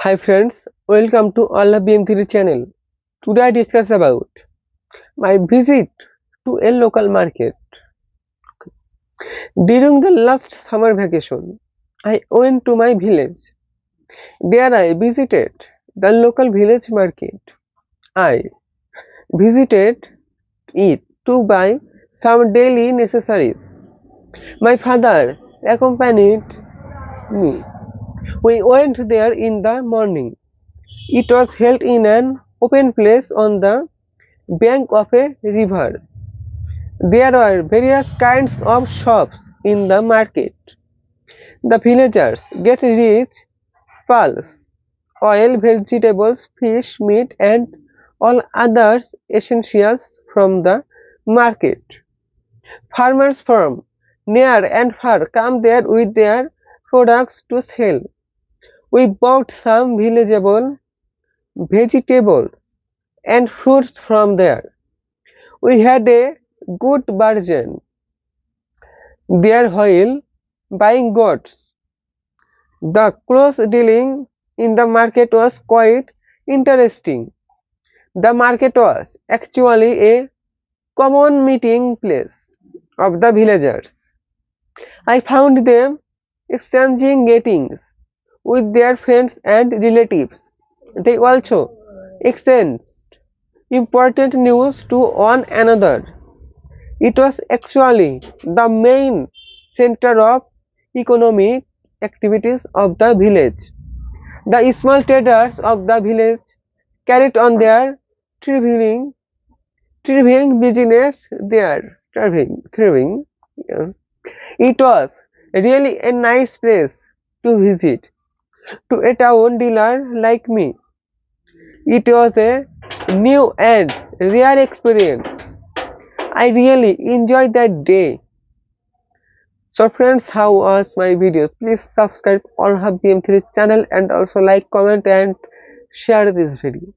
Hi friends, welcome to Allah BM3 channel. Today I discuss about my visit to a local market. During the last summer vacation, I went to my village. There I visited the local village market. I visited it to buy some daily necessaries. My father accompanied me. We went there in the morning. It was held in an open place on the bank of a river. There were various kinds of shops in the market. The villagers get rich pulse, oil, vegetables, fish, meat, and all other essentials from the market. Farmers from near and far come there with their products to sell. We bought some vegetables, and fruits from there. We had a good bargain there while buying goods. The close dealing in the market was quite interesting. The market was actually a common meeting place of the villagers. I found them exchanging greetings with their friends and relatives. They also exchanged important news to one another. It was actually the main center of economic activities of the village. The small traders of the village carried on their thriving, thriving business there. Thriving. Yeah. It was really a nice place to visit. To a town dealer like me, it was a new and rare experience. I really enjoyed that day. So friends, how was my video? Please subscribe All Hub BM3 channel and also like, comment and share this video.